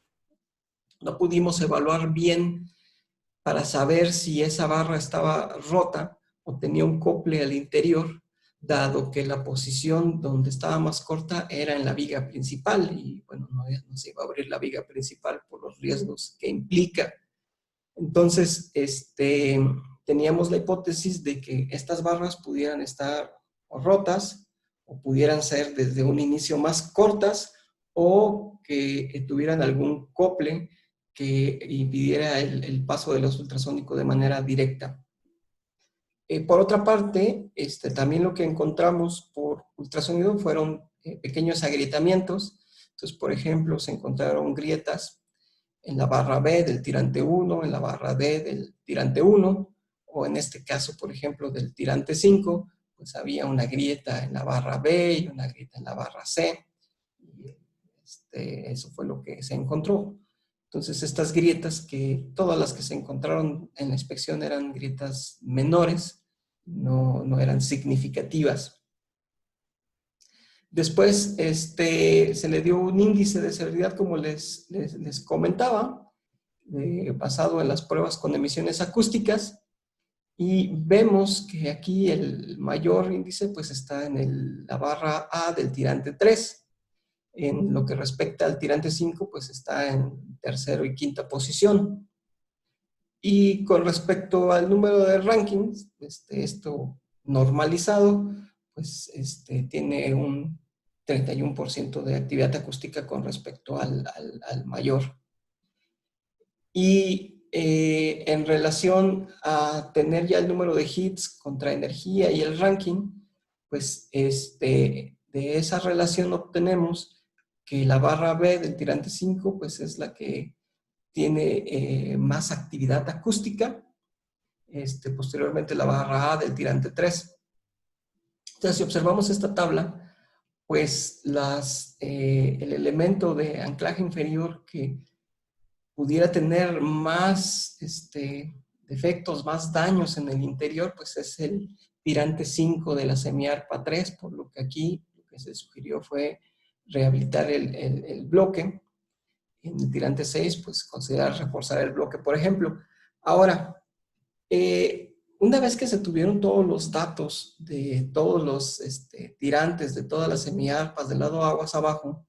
No pudimos evaluar bien para saber si esa barra estaba rota o tenía un cople al interior, dado que la posición donde estaba más corta era en la viga principal y bueno, no se iba a abrir la viga principal por los riesgos que implica. Entonces, teníamos la hipótesis de que estas barras pudieran estar rotas o pudieran ser desde un inicio más cortas o que tuvieran algún cople que impidiera el paso del ultrasónico de manera directa. Por otra parte, también lo que encontramos por ultrasonido fueron pequeños agrietamientos. Entonces, por ejemplo, se encontraron grietas en la barra B del tirante 1, en la barra D del tirante 1, o en este caso, por ejemplo, del tirante 5, pues había una grieta en la barra B y una grieta en la barra C. Y eso fue lo que se encontró. Entonces, estas grietas, que todas las que se encontraron en la inspección eran grietas menores, no eran significativas. Después se le dio un índice de severidad, como les comentaba, basado en las pruebas con emisiones acústicas, y vemos que aquí el mayor índice pues está en la barra A del tirante 3. En lo que respecta al tirante 5, pues está en tercera y quinta posición. Y con respecto al número de rankings, esto normalizado, pues tiene un 31% de actividad acústica con respecto al mayor. Y en relación a tener ya el número de hits contra energía y el ranking, pues de esa relación obtenemos que la barra B del tirante 5 pues es la que tiene más actividad acústica, posteriormente la barra A del tirante 3. Entonces, si observamos esta tabla, pues el elemento de anclaje inferior que pudiera tener más defectos, más daños en el interior, pues es el tirante 5 de la semiarpa 3, por lo que aquí lo que se sugirió fue rehabilitar el bloque. En el tirante 6, pues considerar reforzar el bloque, por ejemplo. Ahora, una vez que se tuvieron todos los datos de todos los tirantes, de todas las semiarpas del lado aguas abajo,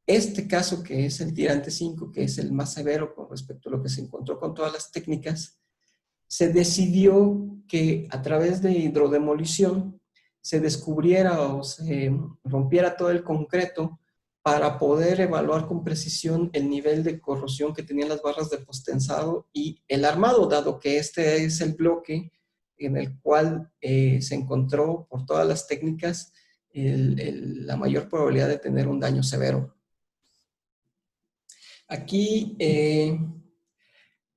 este caso que es el tirante 5, que es el más severo con respecto a lo que se encontró con todas las técnicas, se decidió que a través de hidrodemolición se descubriera o se rompiera todo el concreto para poder evaluar con precisión el nivel de corrosión que tenían las barras de postensado y el armado, dado que este es el bloque en el cual se encontró por todas las técnicas la mayor probabilidad de tener un daño severo. Aquí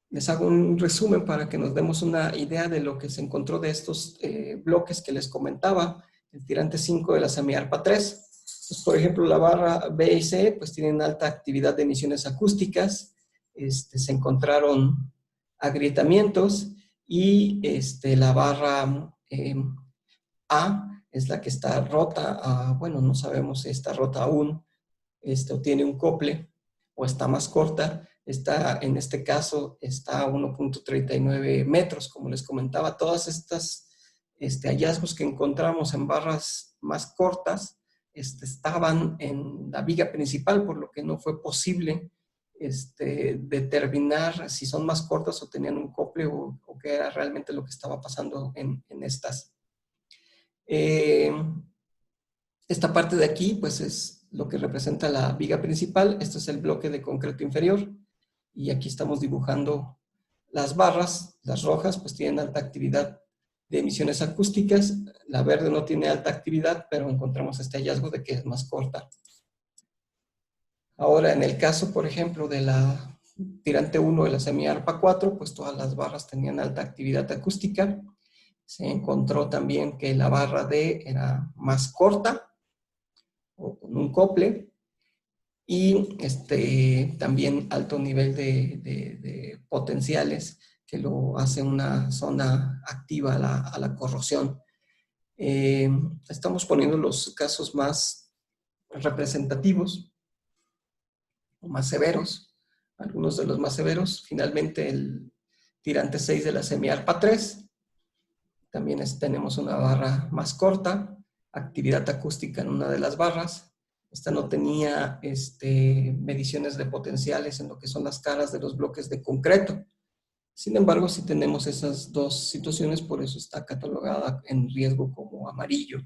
les hago un resumen para que nos demos una idea de lo que se encontró de estos bloques que les comentaba, el tirante 5 de la semiarpa 3. Pues, por ejemplo, la barra B y C pues tienen alta actividad de emisiones acústicas, se encontraron agrietamientos y la barra A es la que está rota, bueno, no sabemos si está rota aún, o tiene un cople o está más corta. Está, en este caso, está a 1.39 metros, como les comentaba. Todas estas hallazgos que encontramos en barras más cortas estaban en la viga principal, por lo que no fue posible determinar si son más cortas o tenían un cople o qué era realmente lo que estaba pasando en estas. Esta parte de aquí, pues es lo que representa la viga principal. Este es el bloque de concreto inferior. Y aquí estamos dibujando las barras. Las rojas, pues tienen alta actividad de emisiones acústicas. La verde no tiene alta actividad, pero encontramos este hallazgo de que es más corta. Ahora, en el caso, por ejemplo, de la tirante 1 de la semiarpa 4, pues todas las barras tenían alta actividad acústica. Se encontró también que la barra D era más corta, o con un cople, y también alto nivel de potenciales que lo hace una zona activa a la corrosión. Estamos poniendo los casos más representativos o más severos, algunos de los más severos. Finalmente el tirante 6 de la semiarpa 3, también tenemos una barra más corta, actividad acústica en una de las barras. Esta no tenía mediciones de potenciales en lo que son las caras de los bloques de concreto. Sin embargo, sí tenemos esas dos situaciones, por eso está catalogada en riesgo como amarillo.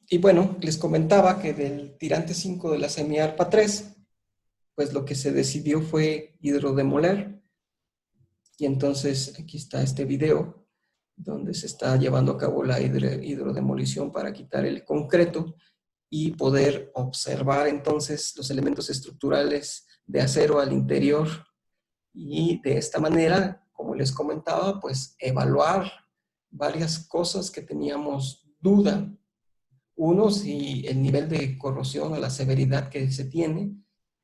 Y bueno, les comentaba que del tirante 5 de la semiarpa 3, pues lo que se decidió fue hidrodemoler. Y entonces aquí está este video donde se está llevando a cabo la hidrodemolición para quitar el concreto y poder observar entonces los elementos estructurales de acero al interior y de esta manera, como les comentaba, pues evaluar varias cosas que teníamos duda. Uno, si el nivel de corrosión o la severidad que se tiene,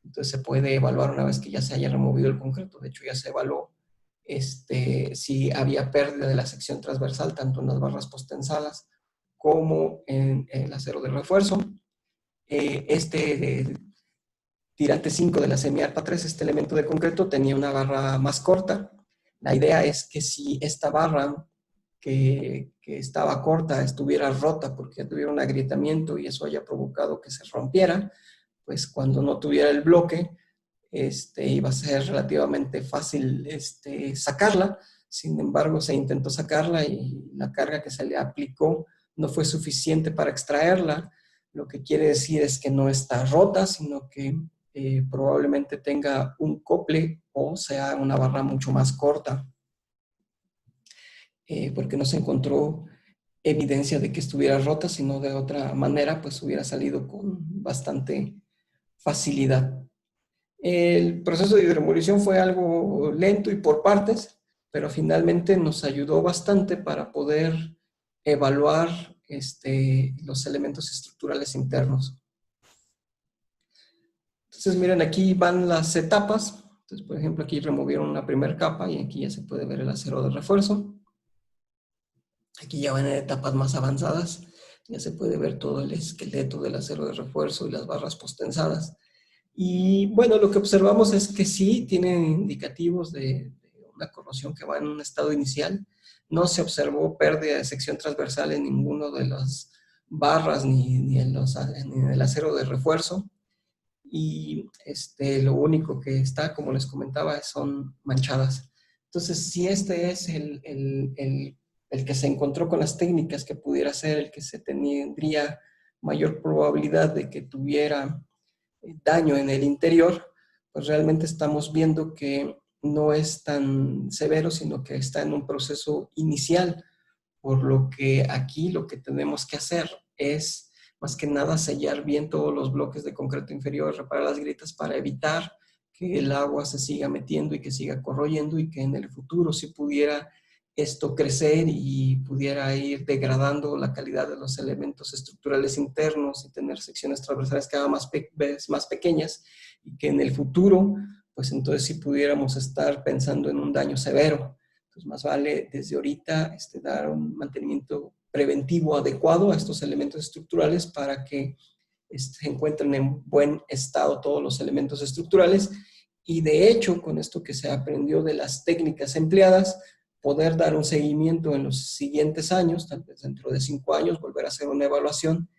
entonces se puede evaluar una vez que ya se haya removido el concreto. De hecho, ya se evaluó si había pérdida de la sección transversal, tanto en las barras postensadas como en el acero de refuerzo. Tirante 5 de la semiarpa 3, este elemento de concreto, tenía una barra más corta. La idea es que si esta barra que estaba corta estuviera rota porque ya tuviera un agrietamiento y eso haya provocado que se rompiera, pues cuando no tuviera el bloque, iba a ser relativamente fácil sacarla. Sin embargo, se intentó sacarla y la carga que se le aplicó no fue suficiente para extraerla. Lo que quiere decir es que no está rota, sino que probablemente tenga un cople o sea una barra mucho más corta, porque no se encontró evidencia de que estuviera rota, sino de otra manera, pues hubiera salido con bastante facilidad. El proceso de hidromolición fue algo lento y por partes, pero finalmente nos ayudó bastante para poder evaluar los elementos estructurales internos. Entonces, miren, aquí van las etapas. Entonces, por ejemplo, aquí removieron una primera capa y aquí ya se puede ver el acero de refuerzo. Aquí ya van en etapas más avanzadas. Ya se puede ver todo el esqueleto del acero de refuerzo y las barras postensadas. Y bueno, lo que observamos es que sí tienen indicativos de una corrosión que va en un estado inicial. No se observó pérdida de sección transversal en ninguno de las barras ni en el acero de refuerzo. Y lo único que está, como les comentaba, son manchadas. Entonces, si este es el que se encontró con las técnicas que pudiera ser el que se tendría mayor probabilidad de que tuviera daño en el interior, pues realmente estamos viendo que no es tan severo, sino que está en un proceso inicial, por lo que aquí lo que tenemos que hacer es más que nada sellar bien todos los bloques de concreto inferior, reparar las grietas para evitar que el agua se siga metiendo y que siga corroyendo y que en el futuro si pudiera esto crecer y pudiera ir degradando la calidad de los elementos estructurales internos y tener secciones transversales cada vez más pequeñas y que en el futuro, pues entonces sí pudiéramos estar pensando en un daño severo. Entonces más vale desde ahorita dar un mantenimiento preventivo adecuado a estos elementos estructurales para que se encuentren en buen estado todos los elementos estructurales y de hecho con esto que se aprendió de las técnicas empleadas, poder dar un seguimiento en los siguientes años, tal vez dentro de 5 años, volver a hacer una evaluación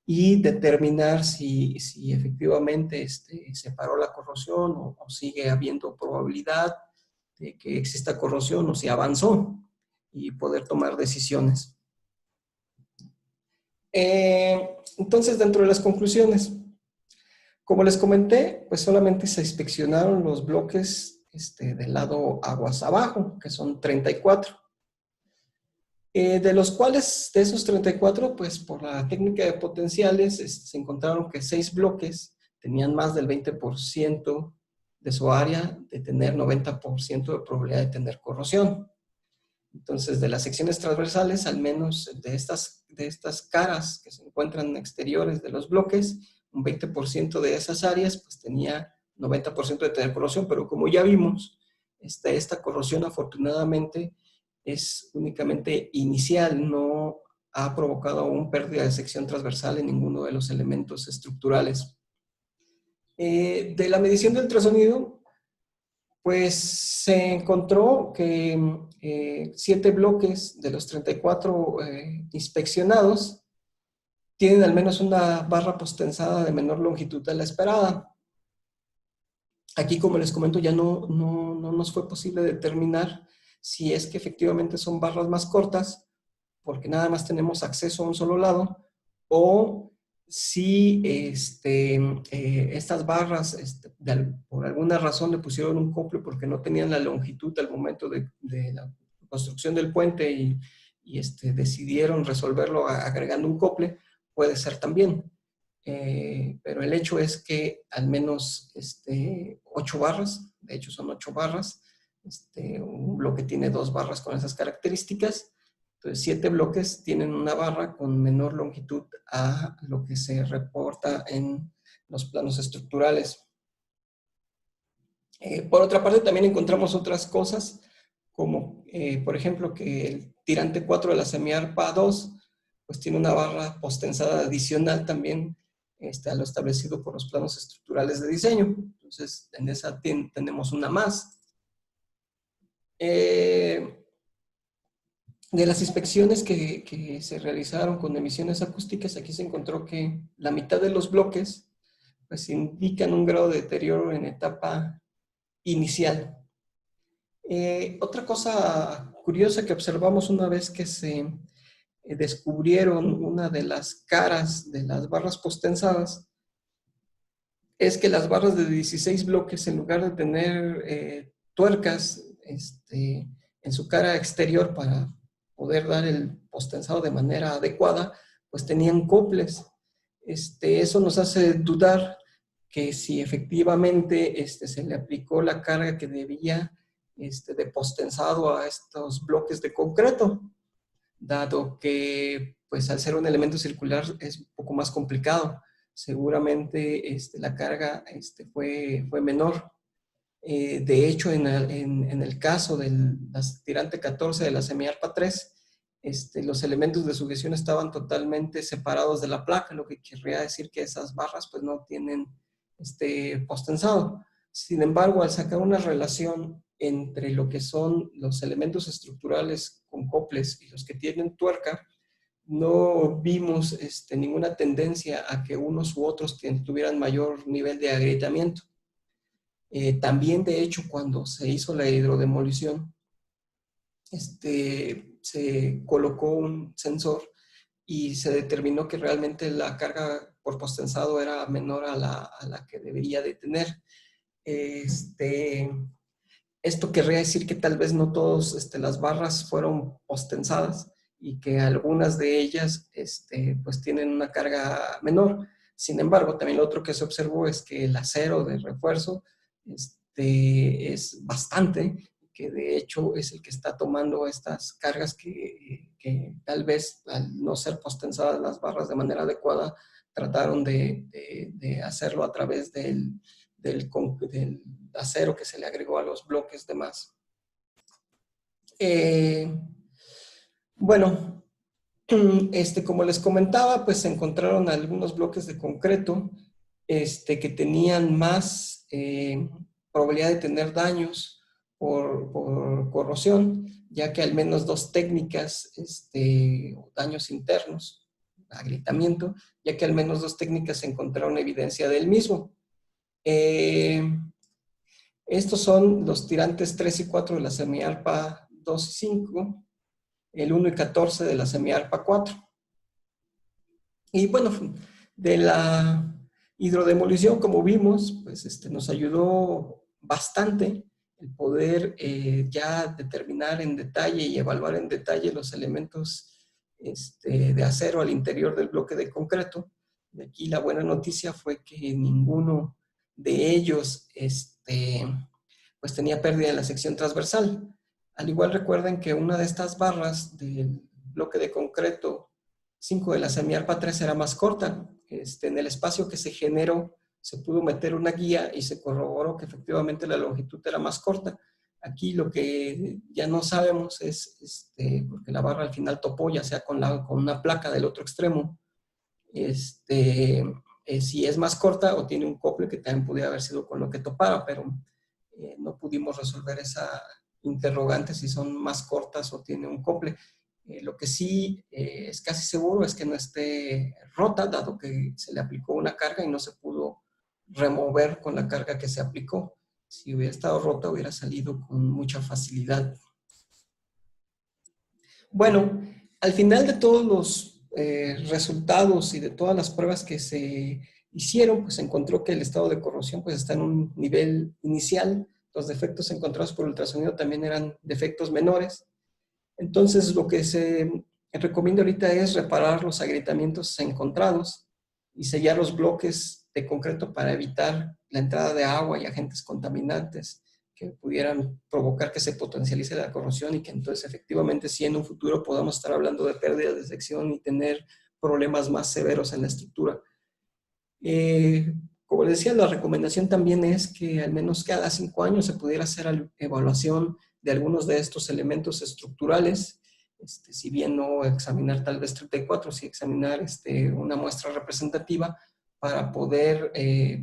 y determinar si efectivamente se paró la corrosión o sigue habiendo probabilidad de que exista corrosión o si avanzó y poder tomar decisiones. Entonces, dentro de las conclusiones, como les comenté, pues solamente se inspeccionaron los bloques del lado aguas abajo, que son 34. De los cuales, de esos 34, pues por la técnica de potenciales, se encontraron que 6 bloques tenían más del 20% de su área de tener 90% de probabilidad de tener corrosión. Entonces, de las secciones transversales, al menos de estas caras que se encuentran exteriores de los bloques, un 20% de esas áreas pues tenía 90% de tener corrosión, pero como ya vimos, esta corrosión afortunadamente es únicamente inicial, no ha provocado aún pérdida de sección transversal en ninguno de los elementos estructurales. De la medición del ultrasonido, pues se encontró que 7 bloques de los 34 inspeccionados tienen al menos una barra postensada de menor longitud de la esperada. Aquí, como les comento, ya no nos fue posible determinar si es que efectivamente son barras más cortas, porque nada más tenemos acceso a un solo lado, o si estas barras por alguna razón le pusieron un cople porque no tenían la longitud al momento de la construcción del puente y decidieron resolverlo agregando un cople, puede ser también. Pero el hecho es que al menos 8 barras, de hecho son 8 barras, un bloque tiene 2 barras con esas características, entonces 7 bloques tienen una barra con menor longitud a lo que se reporta en los planos estructurales. Por otra parte, también encontramos otras cosas, como por ejemplo que el tirante 4 de la semiarpa 2 pues tiene una barra postensada adicional también a lo establecido por los planos estructurales de diseño. Entonces, en esa tenemos una más. De las inspecciones que se realizaron con emisiones acústicas, aquí se encontró que la mitad de los bloques pues indican un grado de deterioro en etapa inicial. Otra cosa curiosa que observamos una vez que se descubrieron una de las caras de las barras postensadas es que las barras de 16 bloques, en lugar de tener tuercas en su cara exterior para poder dar el postensado de manera adecuada, pues tenían coples. Eso nos hace dudar que si efectivamente se le aplicó la carga que debía de postensado a estos bloques de concreto, dado que pues al ser un elemento circular es un poco más complicado. seguramente la carga fue menor. De hecho, en el caso del tirante 14 de la semiarpa 3, los elementos de sujeción estaban totalmente separados de la placa, lo que querría decir que esas barras pues no tienen postensado. Sin embargo, al sacar una relación entre lo que son los elementos estructurales con coples y los que tienen tuerca, no vimos ninguna tendencia a que unos u otros tuvieran mayor nivel de agrietamiento. También, de hecho, cuando se hizo la hidrodemolición, se colocó un sensor y se determinó que realmente la carga por postensado era menor a la que debería de tener. Esto querría decir que tal vez no todas las barras fueron postensadas y que algunas de ellas pues tienen una carga menor. Sin embargo, también lo otro que se observó es que el acero de refuerzo es bastante, que de hecho es el que está tomando estas cargas que tal vez al no ser postensadas las barras de manera adecuada, trataron de hacerlo a través del acero que se le agregó a los bloques de más. Bueno, como les comentaba, pues se encontraron algunos bloques de concreto que tenían más probabilidad de tener daños por corrosión, ya que al menos dos técnicas, daños internos, agrietamiento, ya que al menos dos técnicas encontraron evidencia del mismo. Estos son los tirantes 3 y 4 de la semiarpa 2 y 5, el 1 y 14 de la semiarpa 4. Y bueno, de la hidrodemolición, como vimos, pues nos ayudó bastante el poder ya determinar en detalle y evaluar en detalle los elementos de acero al interior del bloque de concreto. Y aquí la buena noticia fue que ninguno de ellos pues tenía pérdida en la sección transversal. Al igual recuerden que una de estas barras del bloque de concreto 5 de la semiarpa 3 era más corta. En el espacio que se generó se pudo meter una guía y se corroboró que efectivamente la longitud era más corta. Aquí lo que ya no sabemos es, porque la barra al final topó, ya sea con una placa del otro extremo, si es más corta o tiene un cople, que también podría haber sido con lo que topara, pero no pudimos resolver esa interrogante si son más cortas o tiene un cople. Lo que sí es casi seguro es que no esté rota, dado que se le aplicó una carga y no se pudo remover con la carga que se aplicó. Si hubiera estado rota, hubiera salido con mucha facilidad. Bueno, al final de todos los resultados y de todas las pruebas que se hicieron, pues se encontró que el estado de corrosión pues está en un nivel inicial. Los defectos encontrados por ultrasonido también eran defectos menores. Entonces, lo que se recomienda ahorita es reparar los agrietamientos encontrados y sellar los bloques de concreto para evitar la entrada de agua y agentes contaminantes que pudieran provocar que se potencialice la corrosión y que entonces efectivamente sí en un futuro podamos estar hablando de pérdida de sección y tener problemas más severos en la estructura. Como les decía, la recomendación también es que al menos cada 5 años se pudiera hacer evaluación de algunos de estos elementos estructurales, si bien no examinar tal vez 34, sí examinar una muestra representativa para poder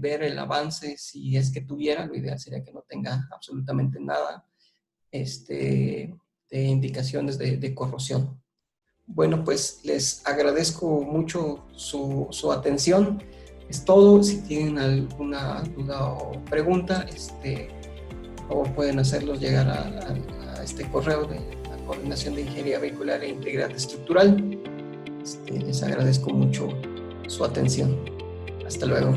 ver el avance, si es que tuviera. Lo ideal sería que no tenga absolutamente nada de indicaciones de corrosión. Bueno, pues les agradezco mucho su atención. Es todo. Si tienen alguna duda o pregunta, por favor pueden hacerlos llegar a este correo de la Coordinación de Ingeniería Vehicular e Integridad Estructural. Les agradezco mucho su atención. Hasta luego.